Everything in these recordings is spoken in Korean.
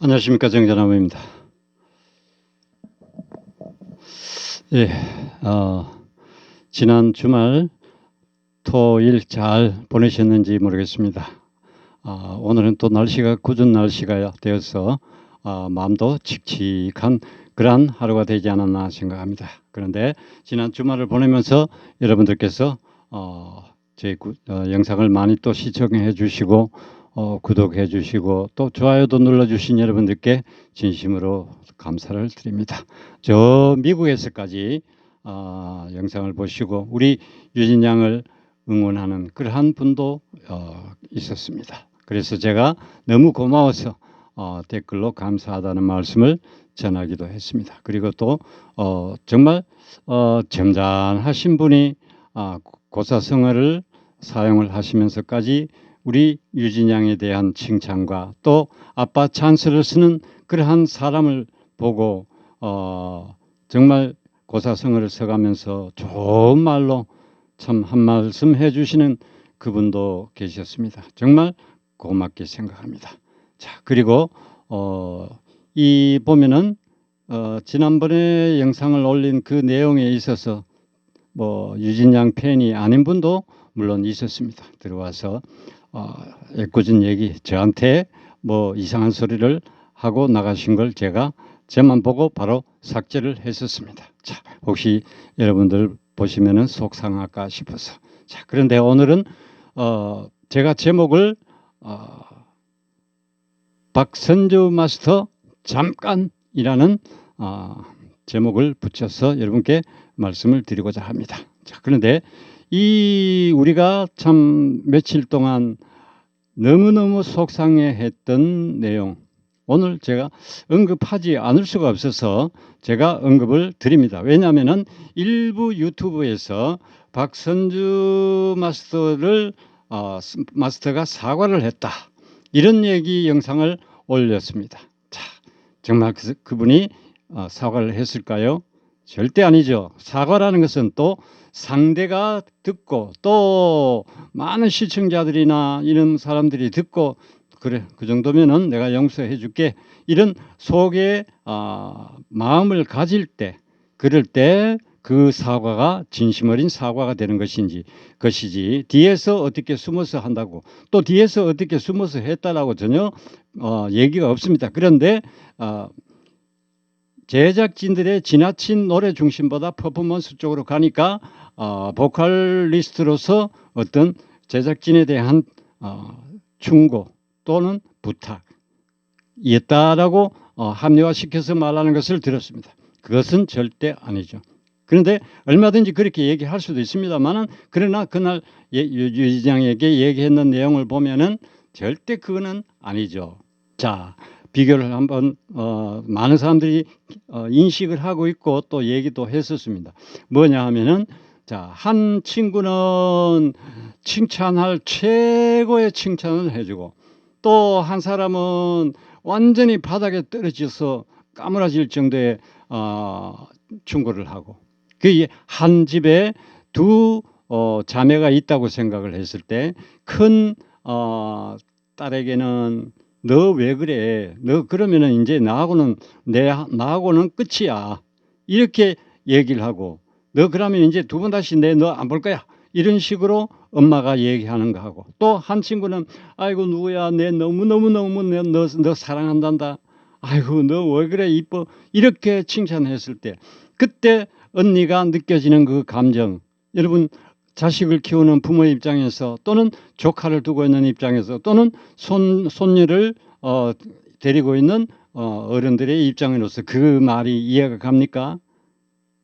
안녕하십니까, 정전화무입니다. 예, 지난 주말 토일 잘 보내셨는지 모르겠습니다. 오늘은 또 날씨가 궂은 날씨가 되어서 마음도 칙칙한 그러한 하루가 되지 않았나 생각합니다. 그런데 지난 주말을 보내면서 여러분들께서 제 영상을 많이 또 시청해 주시고 구독해 주시고 또 좋아요도 눌러 주신 여러분들께 진심으로 감사를 드립니다. 저 미국에서까지 영상을 보시고 우리 유진 양을 응원하는 그러한 분도 있었습니다. 그래서 제가 너무 고마워서 댓글로 감사하다는 말씀을 전하기도 했습니다. 그리고 또 정말 점잖하신 분이 고사성어를 사용을 하시면서까지 우리 유진 양에 대한 칭찬과 또 아빠 찬스를 쓰는 그러한 사람을 보고 정말 고사성어를 써가면서 좋은 말로 참 한 말씀 해주시는 그분도 계셨습니다. 정말 고맙게 생각합니다. 자, 그리고 이 보면은 지난번에 영상을 올린 그 내용에 있어서 뭐 유진 양 팬이 아닌 분도 물론 있었습니다. 들어와서 애꿎은 얘기 저한테 뭐 이상한 소리를 하고 나가신 걸 제가 저만 보고 바로 삭제를 했었습니다. 자, 혹시 여러분들 보시면은 속상할까 싶어서. 자, 그런데 오늘은 제가 제목을 박선주 마스터 잠깐이라는 제목을 붙여서 여러분께 말씀을 드리고자 합니다. 자, 그런데 우리가 참 며칠 동안 너무너무 속상해했던 내용, 오늘 제가 언급하지 않을 수가 없어서 제가 언급을 드립니다. 왜냐하면 일부 유튜브에서 박선주 마스터가 사과를 했다, 이런 얘기 영상을 올렸습니다. 자, 정말 그분이 사과를 했을까요? 절대 아니죠. 사과라는 것은 또 상대가 듣고 또 많은 시청자들이나 이런 사람들이 듣고 그래, 그 정도면은 내가 용서해 줄게, 이런 속에 마음을 가질 때, 그럴 때 그 사과가 진심 어린 사과가 되는 것이지 뒤에서 어떻게 숨어서 한다고, 또 뒤에서 어떻게 숨어서 했다라고 전혀 얘기가 없습니다. 그런데 제작진들의 지나친 노래 중심보다 퍼포먼스 쪽으로 가니까 보컬리스트로서 어떤 제작진에 대한 충고 또는 부탁이었다라고 합리화시켜서 말하는 것을 들었습니다. 그것은 절대 아니죠. 그런데 얼마든지 그렇게 얘기할 수도 있습니다만은, 그러나 그날 유지장에게 얘기했는 내용을 보면은 절대 그거는 아니죠. 자, 비교를 한번 많은 사람들이 인식을 하고 있고 또 얘기도 했었습니다. 뭐냐 하면은, 자, 한 친구는 칭찬할 최고의 칭찬을 해주고 또 한 사람은 완전히 바닥에 떨어져서 까무라질 정도의 충고를 하고, 그 한 집에 두 자매가 있다고 생각을 했을 때 큰 딸에게는 너 왜 그래? 너 그러면은 이제 나하고는 끝이야, 이렇게 얘기를 하고, 너 그러면 이제 두 번 다시 너 안 볼 거야, 이런 식으로 엄마가 얘기하는 거 하고, 또 한 친구는 아이고 누구야, 내 너무너무 너 사랑한단다, 아이고 너 왜 그래 이뻐, 이렇게 칭찬했을 때 그때 언니가 느껴지는 그 감정, 여러분 자식을 키우는 부모의 입장에서 또는 조카를 두고 있는 입장에서 또는 손녀를 데리고 있는 어른들의 입장으로서 그 말이 이해가 갑니까?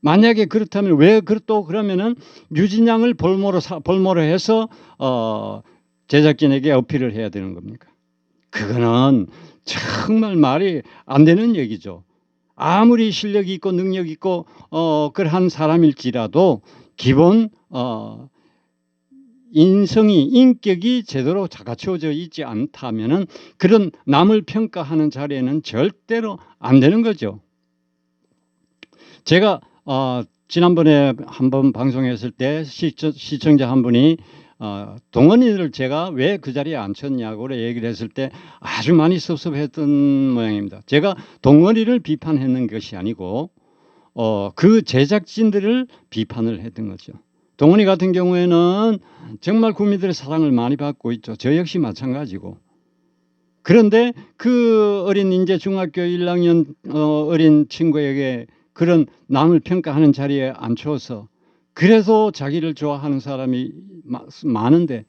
만약에 그렇다면 왜 또 그러면은 유진 양을 볼모로 해서 제작진에게 어필을 해야 되는 겁니까? 그거는 정말 말이 안 되는 얘기죠. 아무리 실력이 있고 능력이 있고 그러한 사람일지라도 기본 인격이 제대로 갖춰져 있지 않다면은 그런 남을 평가하는 자리에는 절대로 안 되는 거죠. 제가 지난번에 한번 방송했을 때 시청자 한 분이 동원이를 제가 왜 그 자리에 앉혔냐고 얘기를 했을 때 아주 많이 섭섭했던 모양입니다. 제가 동원이를 비판했는 것이 아니고 그 제작진들을 비판을 했던 거죠. 동원이 같은 경우에는 정말 국민들의 사랑을 많이 받고 있죠. 저 역시 마찬가지고. 그런데 그 어린 이제 중학교 1학년 어린 친구에게 그런 남을 평가하는 자리에 앉혀서 그래서 자기를 좋아하는 사람이 많은데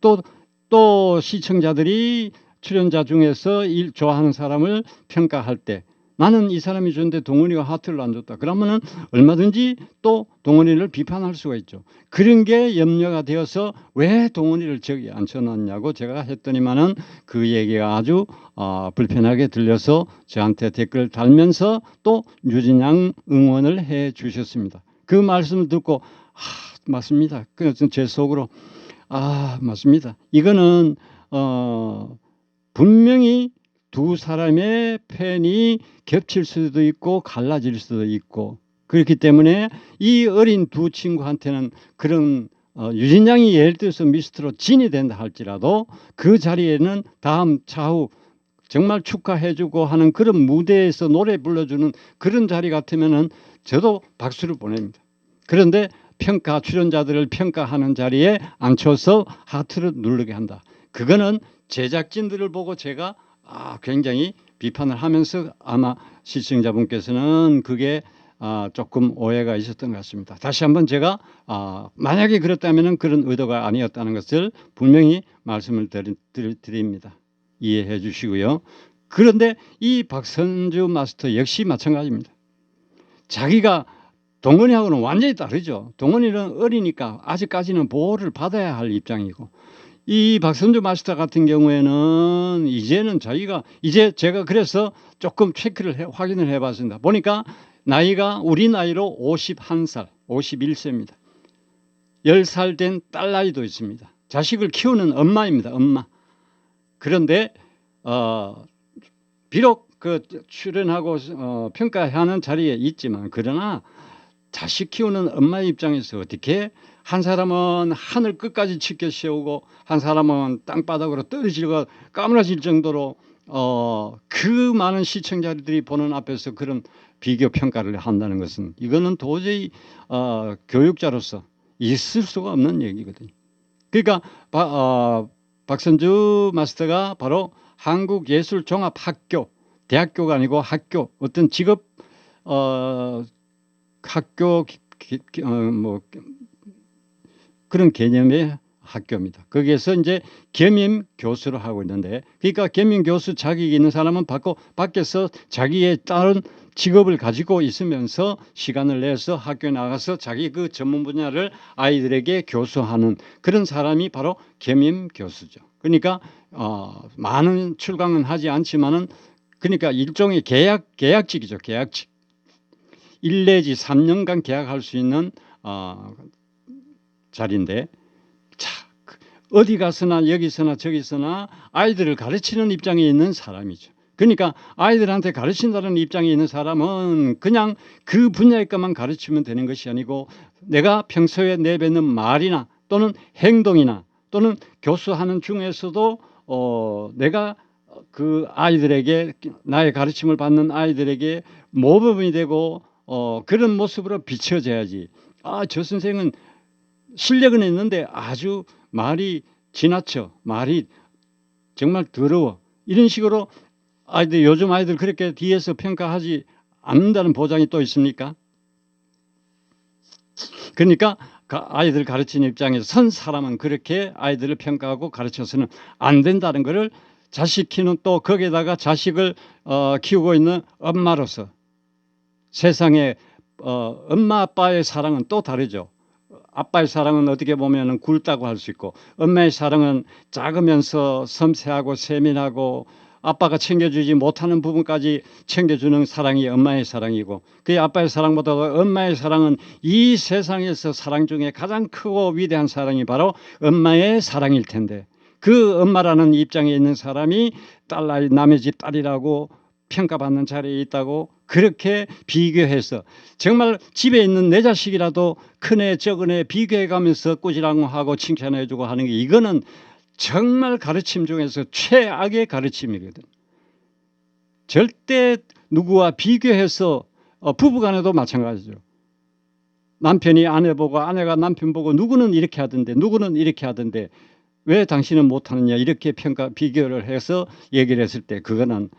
또 시청자들이 출연자 중에서 좋아하는 사람을 평가할 때 나는 이 사람이 줬는데 동원이가 하트를 안 줬다. 그러면은 얼마든지 또 동원이를 비판할 수가 있죠. 그런 게 염려가 되어서 왜 동원이를 저기 앉혀놨냐고 제가 했더니만은 그 얘기가 아주 불편하게 들려서 저한테 댓글 달면서 또 유진양 응원을 해 주셨습니다. 그 말씀을 듣고 맞습니다. 그래서 제 속으로 맞습니다. 이거는 분명히 두 사람의 팬이 겹칠 수도 있고 갈라질 수도 있고 그렇기 때문에 이 어린 두 친구한테는 그런 유진양이 예를 들어서 미스터로 진이 된다 할지라도 그 자리에는 다음 차후 정말 축하해주고 하는 그런 무대에서 노래 불러주는 그런 자리 같으면은 저도 박수를 보냅니다. 그런데 출연자들을 평가하는 자리에 앉혀서 하트를 누르게 한다. 그거는 제작진들을 보고 제가 굉장히 비판을 하면서 아마 시청자분께서는 그게 조금 오해가 있었던 것 같습니다. 다시 한번 제가 만약에 그렇다면 그런 의도가 아니었다는 것을 분명히 말씀을 드립니다. 이해해 주시고요. 그런데 이 박선주 마스터 역시 마찬가지입니다. 자기가 동원이하고는 완전히 다르죠. 동원이는 어리니까 아직까지는 보호를 받아야 할 입장이고 이 박선주 마스터 같은 경우에는 이제는 이제 제가 그래서 조금 체크를 확인을 해봤습니다. 보니까 나이가 우리 나이로 51살, 51세입니다. 10살 된 딸아이도 있습니다. 자식을 키우는 엄마입니다. 엄마. 그런데 비록 그 출연하고 평가하는 자리에 있지만 그러나 자식 키우는 엄마의 입장에서 어떻게 한 사람은 하늘 끝까지 치켜 세우고 한 사람은 땅바닥으로 떨어지고 까무라질 정도로 그 많은 시청자들이 보는 앞에서 그런 비교 평가를 한다는 것은 이거는 도저히 교육자로서 있을 수가 없는 얘기거든요. 그러니까 박선주 마스터가 바로 한국예술종합학교, 대학교가 아니고 학교, 어떤 직업 학교 뭐 그런 개념의 학교입니다. 거기에서 이제 겸임 교수를 하고 있는데, 그러니까 겸임 교수 자격이 있는 사람은 밖에서 자기의 다른 직업을 가지고 있으면서 시간을 내서 학교에 나가서 자기 그 전문 분야를 아이들에게 교수하는 그런 사람이 바로 겸임 교수죠. 그러니까 많은 출강은 하지 않지만은 그러니까 일종의 계약직이죠. 계약직. 1 내지 3년간 계약할 수 있는 자리인데, 자, 어디 가서나 여기서나 저기서나 아이들을 가르치는 입장에 있는 사람이죠. 그러니까 아이들한테 가르친다는 입장에 있는 사람은 그냥 그 분야의 것만 가르치면 되는 것이 아니고 내가 평소에 내뱉는 말이나 또는 행동이나 또는 교수하는 중에서도 내가 그 아이들에게 나의 가르침을 받는 아이들에게 모범이 되고 그런 모습으로 비춰져야지. 저 선생은 실력은 있는데 아주 말이 지나쳐, 말이 정말 더러워, 이런 식으로 요즘 아이들 그렇게 뒤에서 평가하지 않는다는 보장이 또 있습니까? 그러니까 아이들 가르치는 입장에서 선 사람은 그렇게 아이들을 평가하고 가르쳐서는 안 된다는 것을 자식 키우는, 또 거기에다가 자식을 키우고 있는 엄마로서 세상에 엄마 아빠의 사랑은 또 다르죠. 아빠의 사랑은 어떻게 보면 굵다고 할 수 있고, 엄마의 사랑은 작으면서 섬세하고 세밀하고 아빠가 챙겨주지 못하는 부분까지 챙겨주는 사랑이 엄마의 사랑이고, 그 아빠의 사랑보다 엄마의 사랑은 이 세상에서 사랑 중에 가장 크고 위대한 사랑이 바로 엄마의 사랑일 텐데, 그 엄마라는 입장에 있는 사람이 남의 집 딸이라고 평가받는 자리에 있다고 그렇게 비교해서 정말 집에 있는 내 자식이라도 큰애 적은애 비교해가면서 꾸지랑하고 칭찬해주고 하는 게 이거는 정말 가르침 중에서 최악의 가르침이거든. 절대 누구와 비교해서 부부간에도 마찬가지죠. 남편이 아내 보고 아내가 남편 보고 누구는 이렇게 하던데 누구는 이렇게 하던데 왜 당신은 못하느냐 이렇게 비교를 해서 얘기를 했을 때 그거는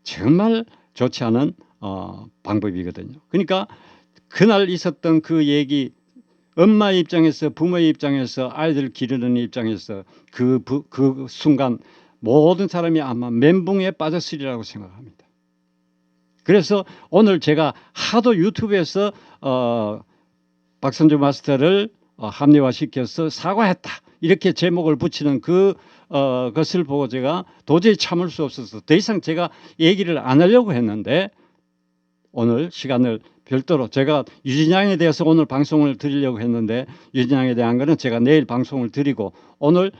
정말 좋지 않은 방법이거든요. 그러니까 그날 있었던 그 얘기 엄마 입장에서 부모의 입장에서 아이들 기르는 입장에서 그 순간 모든 사람이 아마 멘붕에 빠졌으리라고 생각합니다. 그래서 오늘 제가 하도 유튜브에서 박선주 마스터를 합리화시켜서 사과했다 이렇게 제목을 붙이는 것을 보고 제가 도저히 참을 수 없어서 더 이상 제가 얘기를 안 하려고 했는데 오늘 시간을 별도로 제가 유진양에 대해서 오늘 방송을 드리려고 했는데 유진양에 대한 거는 제가 내일 방송을 드리고 오늘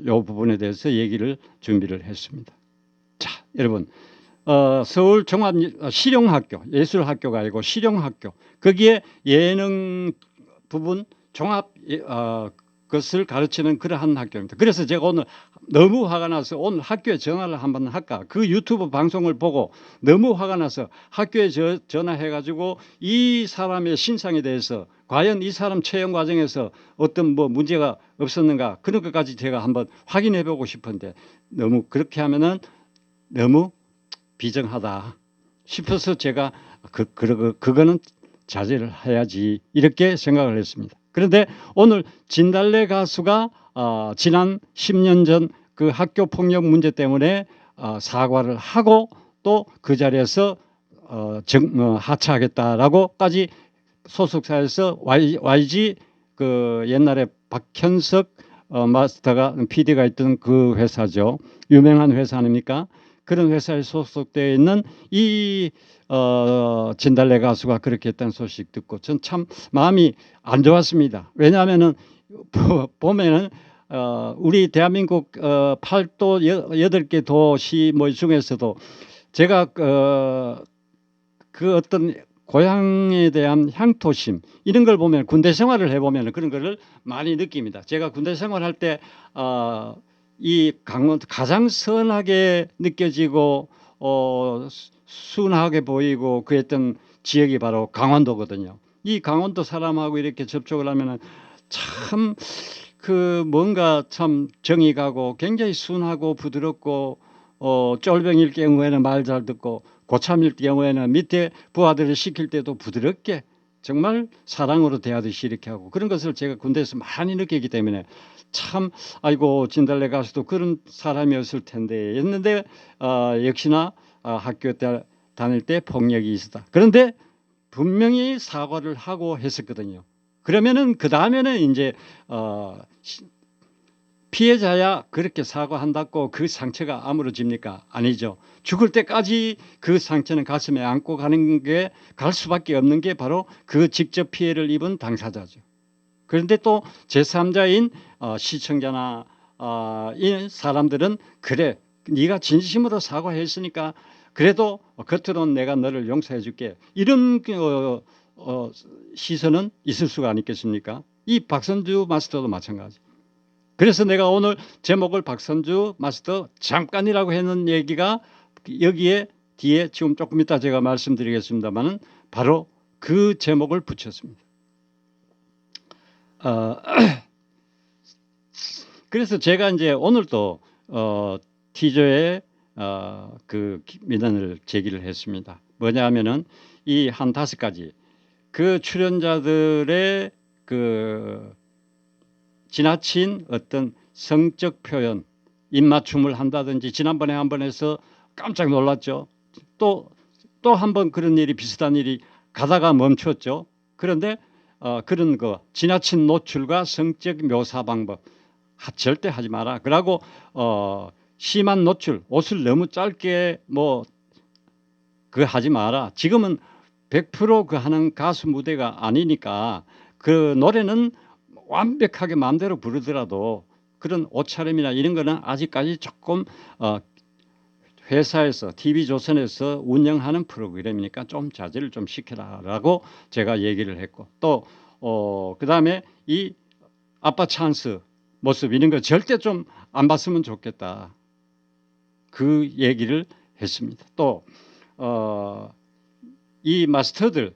이 부분에 대해서 얘기를 준비를 했습니다. 자, 여러분 서울 종합 실용학교 예술학교가 아니고 실용학교 거기에 예능 부분 종합 것을 가르치는 그러한 학교입니다. 그래서 제가 오늘 너무 화가 나서 오늘 학교에 전화를 한번 할까 그 유튜브 방송을 보고 너무 화가 나서 학교에 전화해가지고 이 사람의 신상에 대해서 과연 이 사람 채용 과정에서 어떤 뭐 문제가 없었는가 그런 것까지 제가 한번 확인해 보고 싶은데 너무 그렇게 하면은 너무 비정하다 싶어서 제가 그거는 자제를 해야지 이렇게 생각을 했습니다. 그런데 오늘 진달래 가수가 지난 10년 전 그 학교 폭력 문제 때문에 사과를 하고 또 그 자리에서 하차하겠다라고까지 소속사에서 YG 그 옛날에 박현석 마스터가 PD가 있던 그 회사죠. 유명한 회사 아닙니까? 그런 회사에 소속되어 있는 이 진달래 가수가 그렇게 했다는 소식 듣고 전 참 마음이 안 좋았습니다. 왜냐하면은 보면은 우리 대한민국 8도 8개 도시 뭐 중에서도 제가 그 어떤 고향에 대한 향토심 이런 걸 보면 군대 생활을 해보면 그런 거를 많이 느낍니다. 제가 군대 생활할 때 이 강원도 가장 선하게 느껴지고 순하게 보이고 그랬던 지역이 바로 강원도거든요. 이 강원도 사람하고 이렇게 접촉을 하면은 참 그 뭔가 참 정이 가고 굉장히 순하고 부드럽고 쫄병일 경우에는 말 잘 듣고 고참일 경우에는 밑에 부하들을 시킬 때도 부드럽게 정말 사랑으로 대하듯이 이렇게 하고 그런 것을 제가 군대에서 많이 느끼기 때문에 참 아이고 진달래 가수도 그런 사람이었을 텐데 했는데 역시나 학교 때 다닐 때 폭력이 있었다. 그런데 분명히 사과를 하고 했었거든요. 그러면은 그 다음에는 이제 피해자야 그렇게 사과한다고 그 상처가 아물어집니까? 아니죠. 죽을 때까지 그 상처는 가슴에 안고 가는 게 갈 수밖에 없는 게 바로 그 직접 피해를 입은 당사자죠. 그런데 또 제3자인 시청자나 이 사람들은 그래 네가 진심으로 사과했으니까 그래도 겉으로는 내가 너를 용서해 줄게 이런 시선은 있을 수가 아니겠습니까? 이 박선주 마스터도 마찬가지. 그래서 내가 오늘 제목을 박선주 마스터 잠깐이라고 했는 얘기가 여기에 뒤에 지금 조금 이따 제가 말씀드리겠습니다만은 바로 그 제목을 붙였습니다. 그래서 제가 이제 오늘도 티저에 그 민원을 제기를 했습니다. 뭐냐 하면은 이 한 5가지 그 출연자들의 그 지나친 어떤 성적 표현, 입맞춤을 한다든지 지난번에 한 번 해서 깜짝 놀랐죠. 또 한 번 그런 일이 비슷한 일이 가다가 멈췄죠. 그런데 그런 거 지나친 노출과 성적 묘사 방법 절대 하지 마라. 그러고 심한 노출, 옷을 너무 짧게 뭐 그거 하지 마라. 지금은 100% 그 하는 가수 무대가 아니니까 그 노래는 완벽하게 마음대로 부르더라도 그런 옷차림이나 이런 거는 아직까지 조금 회사에서 TV조선에서 운영하는 프로그램이니까 좀 자제를 좀 시켜라라고 제가 얘기를 했고 또 그다음에 이 아빠 찬스 모습 이런 거 절대 좀 안 봤으면 좋겠다. 그 얘기를 했습니다. 또 이 마스터들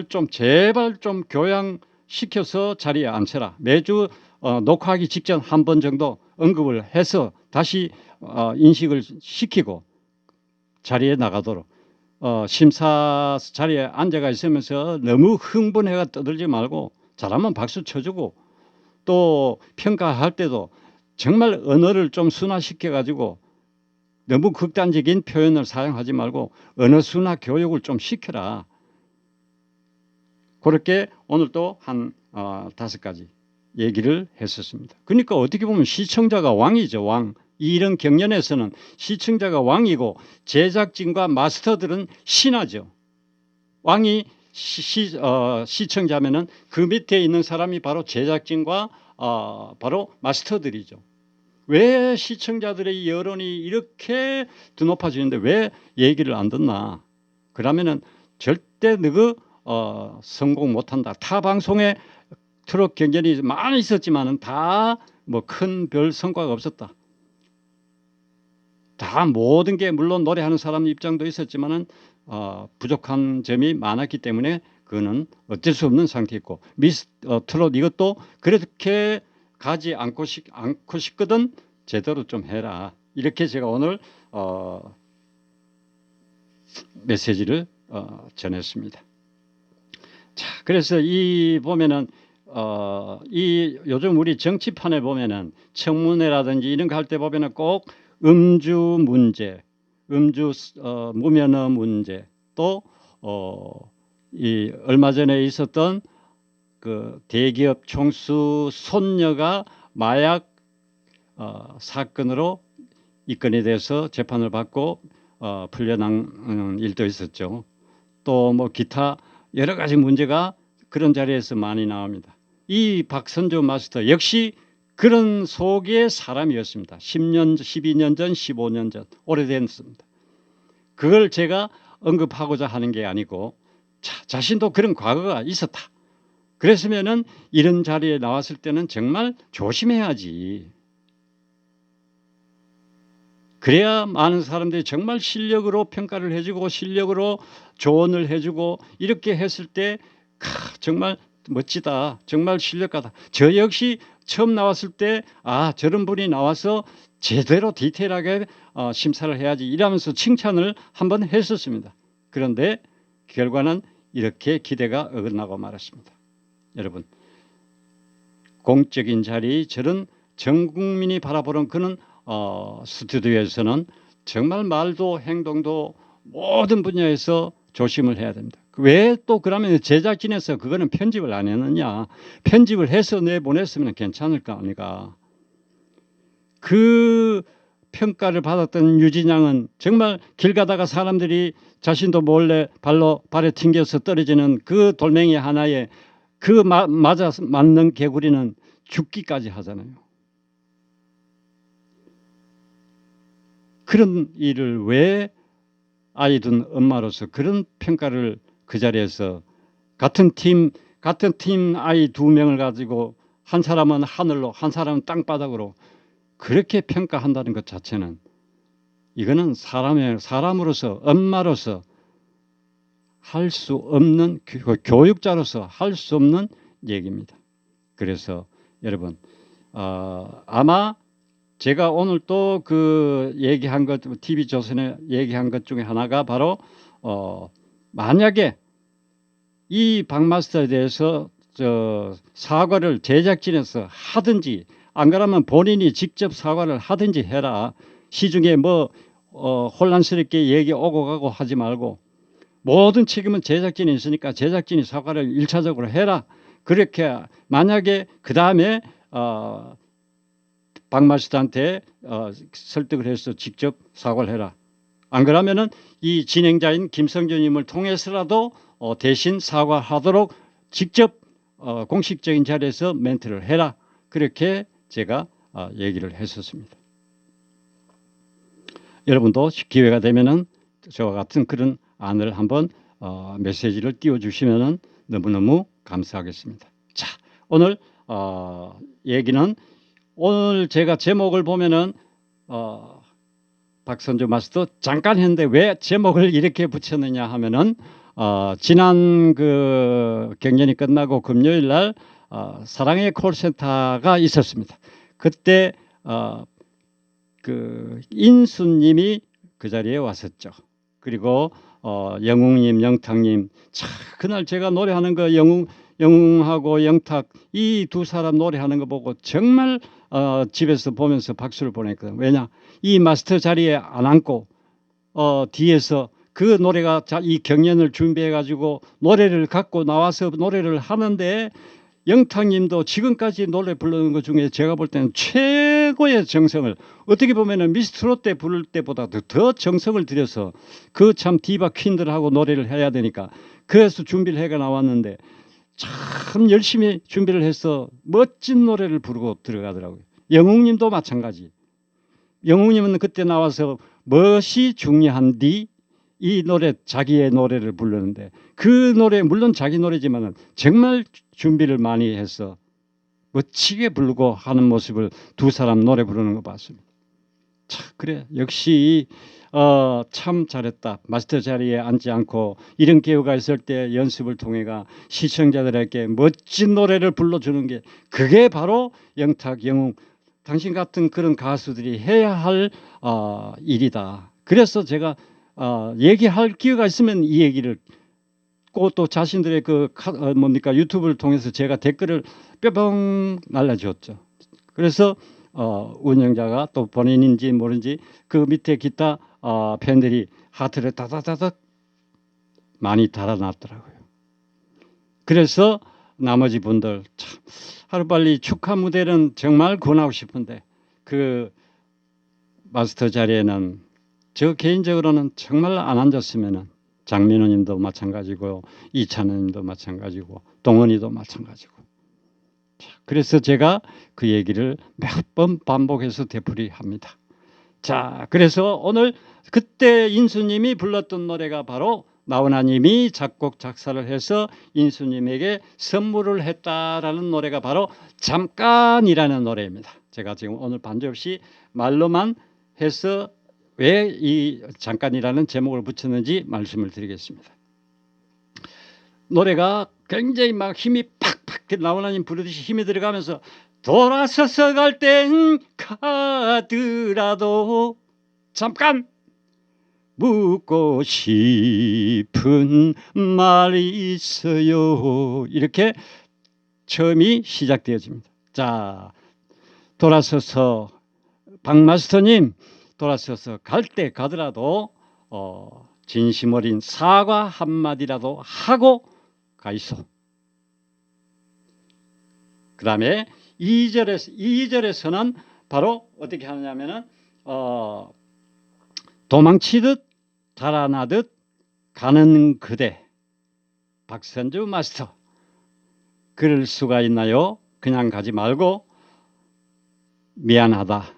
좀 제발 좀 교양시켜서 자리에 앉혀라. 매주 녹화하기 직전 한 번 정도 언급을 해서 다시 인식을 시키고 자리에 나가도록 심사 자리에 앉아가 있으면서 너무 흥분해가 떠들지 말고 잘하면 박수 쳐주고 또 평가할 때도 정말 언어를 좀 순화시켜 가지고 너무 극단적인 표현을 사용하지 말고 언어 순화 교육을 좀 시켜라. 그렇게 오늘 또 한 5가지 얘기를 했었습니다. 그러니까 어떻게 보면 시청자가 왕이죠. 왕. 이런 경연에서는 시청자가 왕이고 제작진과 마스터들은 신하죠. 왕이 시청자면은 그 밑에 있는 사람이 바로 제작진과 바로 마스터들이죠. 왜 시청자들의 여론이 이렇게 높아지는데 왜 얘기를 안 듣나? 그러면은 절대 너그 성공 못한다. 타 방송에 트롯 경연이 많이 있었지만은 다 뭐 큰 별 성과가 없었다. 다 모든 게 물론 노래하는 사람 입장도 있었지만은 부족한 점이 많았기 때문에 그거는 어쩔 수 없는 상태였고 트롯 이것도 그렇게 가지 않고 싶거든 제대로 좀 해라. 이렇게 제가 오늘 메시지를 전했습니다. 자, 그래서 이 보면은 이 요즘 우리 정치판에 보면은 청문회라든지 이런 거 할 때 보면은 꼭 음주 문제, 무면허 문제, 또 이 얼마 전에 있었던 그 대기업 총수 손녀가 마약 사건으로 입건이 돼서 재판을 받고 풀려난 일도 있었죠. 또 뭐 기타 여러 가지 문제가 그런 자리에서 많이 나옵니다. 이 박선조 마스터 역시 그런 속의 사람이었습니다. 10년, 12년 전, 15년 전 오래됐습니다. 그걸 제가 언급하고자 하는 게 아니고 자신도 그런 과거가 있었다. 그랬으면은 이런 자리에 나왔을 때는 정말 조심해야지. 그래야 많은 사람들이 정말 실력으로 평가를 해주고 실력으로 조언을 해주고 이렇게 했을 때 정말 멋지다. 정말 실력가다. 저 역시 처음 나왔을 때 저런 분이 나와서 제대로 디테일하게 심사를 해야지 이러면서 칭찬을 한번 했었습니다. 그런데 결과는 이렇게 기대가 어긋나고 말았습니다. 여러분 공적인 자리 저런 전 국민이 바라보는 그런 스튜디오에서는 정말 말도 행동도 모든 분야에서 조심을 해야 됩니다. 왜 또 그러면 제작진에서 그거는 편집을 안 했느냐? 편집을 해서 내보냈으면 괜찮을 거 아니가? 그 평가를 받았던 유진양은 정말 길 가다가 사람들이 자신도 몰래 발에 튕겨서 떨어지는 그 돌멩이 하나에 그 맞는 개구리는 죽기까지 하잖아요. 그런 일을 왜 아이 둔 엄마로서 그런 평가를 그 자리에서 같은 팀 아이 2명을 가지고 한 사람은 하늘로 한 사람은 땅바닥으로 그렇게 평가한다는 것 자체는 이거는 사람으로서 엄마로서 할 수 없는 교육자로서 할 수 없는 얘기입니다. 그래서 여러분 아마 제가 오늘 또 그 얘기한 것 TV조선에 얘기한 것 중에 하나가 바로 만약에 이 박마스터에 대해서 사과를 제작진에서 하든지 안 그러면 본인이 직접 사과를 하든지 해라. 시중에 뭐 혼란스럽게 얘기 오고 가고 하지 말고 모든 책임은 제작진이 있으니까 제작진이 사과를 1차적으로 해라. 그렇게 만약에 그 다음에 박마스터한테 설득을 해서 직접 사과를 해라. 안 그러면은 이 진행자인 김성준님을 통해서라도 대신 사과하도록 직접 공식적인 자리에서 멘트를 해라. 그렇게 제가 얘기를 했었습니다. 여러분도 기회가 되면은 저와 같은 그런 안을 한번 메시지를 띄워주시면은 너무너무 감사하겠습니다. 자, 오늘 얘기는 오늘 제가 제목을 보면은 박선주 마스터 잠깐 했는데 왜 제목을 이렇게 붙였느냐 하면은 지난 그 경연이 끝나고 금요일 날 사랑의 콜센터가 있었습니다. 그때 그 인수님이 그 자리에 왔었죠. 그리고 영웅님, 영탁님, 참 그날 제가 노래하는 거 영웅하고 영탁 이 두 사람 노래하는 거 보고 정말 집에서 보면서 박수를 보냈거든. 왜냐 이 마스터 자리에 안 앉고 뒤에서 그 노래가 이 경연을 준비해 가지고 노래를 갖고 나와서 노래를 하는데 영탁님도 지금까지 노래 부르는 것 중에 제가 볼 때는 최고의 정성을 어떻게 보면은 미스트롯 때 부를 때보다도 더 정성을 들여서 그 참 디바 퀸들하고 노래를 해야 되니까 그래서 준비를 해가 나왔는데 참 열심히 준비를 해서 멋진 노래를 부르고 들어가더라고요. 영웅님도 마찬가지. 영웅님은 그때 나와서 멋이 중요한디 이 노래 자기의 노래를 부르는데 그 노래 물론 자기 노래지만은 정말 준비를 많이 해서 멋지게 부르고 하는 모습을 두 사람 노래 부르는 거 봤습니다. 참 그래 역시 참 잘했다. 마스터 자리에 앉지 않고 이런 기회가 있을 때 연습을 통해가 시청자들에게 멋진 노래를 불러주는 게 그게 바로 영탁, 영웅 당신 같은 그런 가수들이 해야 할 일이다. 그래서 제가 얘기할 기회가 있으면 이 얘기를 꼭 또 자신들의 그 뭡니까 유튜브를 통해서 제가 댓글을 뼈병 날려주었죠. 그래서 운영자가 또 본인인지 모르는지 그 밑에 기타 팬들이 하트를 다다다닥 많이 달아놨더라고요. 그래서 나머지 분들 참 하루빨리 축하 무대는 정말 권하고 싶은데 그 마스터 자리에는 저 개인적으로는 정말 안 앉았으면은 장민호님도 마찬가지고 이찬원님도 마찬가지고 동원이도 마찬가지고 그래서 제가 그 얘기를 몇 번 반복해서 되풀이합니다. 자, 그래서 오늘 그때 인수님이 불렀던 노래가 바로 나훈아님이 작곡 작사를 해서 인수님에게 선물을 했다라는 노래가 바로 잠깐이라는 노래입니다. 제가 지금 오늘 반주 없이 말로만 해서 왜 이 잠깐이라는 제목을 붙였는지 말씀을 드리겠습니다. 노래가 굉장히 막 힘이 팍팍 나훈아님 부르듯이 힘이 들어가면서 돌아서서 갈 땐 가더라도 잠깐 묻고 싶은 말이 있어요. 이렇게 처음이 시작되어집니다. 자, 돌아서서 박마스터님 돌아서서 갈 때 가더라도 진심 어린 사과 한마디라도 하고 가이소. 그 다음에 2절에서는 바로 어떻게 하느냐면은 도망치듯 달아나듯 가는 그대 박선주 마스터 그럴 수가 있나요? 그냥 가지 말고 미안하다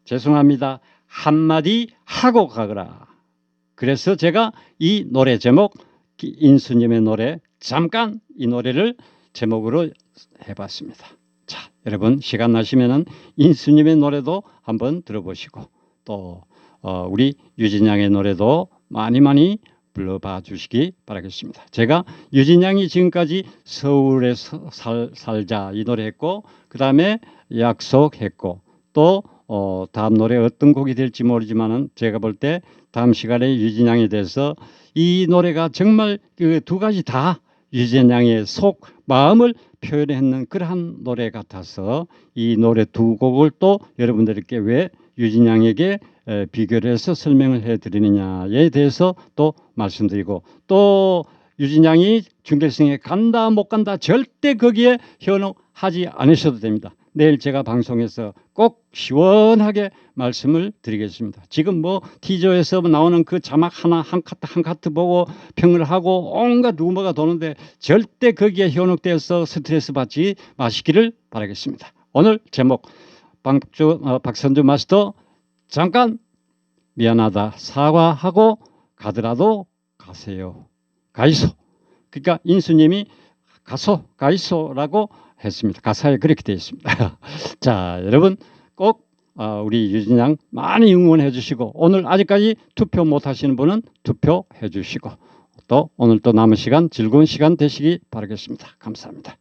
죄송합니다 한마디 하고 가거라. 그래서 제가 이 노래 제목 인수님의 노래 잠깐 이 노래를 제목으로 해봤습니다. 자, 여러분 시간 나시면은 인수님의 노래도 한번 들어보시고 또 우리 유진양의 노래도 많이 불러봐 주시기 바라겠습니다. 제가 유진양이 지금까지 서울에서 살자 이 노래 했고 그 다음에 약속했고 또 다음 노래 어떤 곡이 될지 모르지만은 제가 볼 때 다음 시간에 유진양에 대해서 이 노래가 정말 그 두 가지 다 유진양의 속 마음을 표현했는 그러한 노래 같아서 이 노래 두 곡을 또 여러분들께 왜 유진양에게 비교를 해서 설명을 해드리느냐에 대해서 또 말씀드리고 또 유진양이 준결승에 간다 못 간다 절대 거기에 현혹하지 않으셔도 됩니다. 내일 제가 방송에서 꼭 시원하게 말씀을 드리겠습니다. 지금 뭐 티저에서 나오는 그 자막 하나 한 카트 보고 평을 하고 온갖 루머가 도는데 절대 거기에 현혹되어서 스트레스 받지 마시기를 바라겠습니다. 오늘 제목 박선주 마스터 잠깐 미안하다 사과하고 가더라도 가세요. 가이소. 그러니까 인수님이 가이소라고 했습니다. 가사에 그렇게 되어 있습니다. 자, 여러분 꼭 우리 유진양 많이 응원해 주시고 오늘 아직까지 투표 못 하시는 분은 투표해 주시고 또 오늘 또 남은 시간 즐거운 시간 되시기 바라겠습니다. 감사합니다.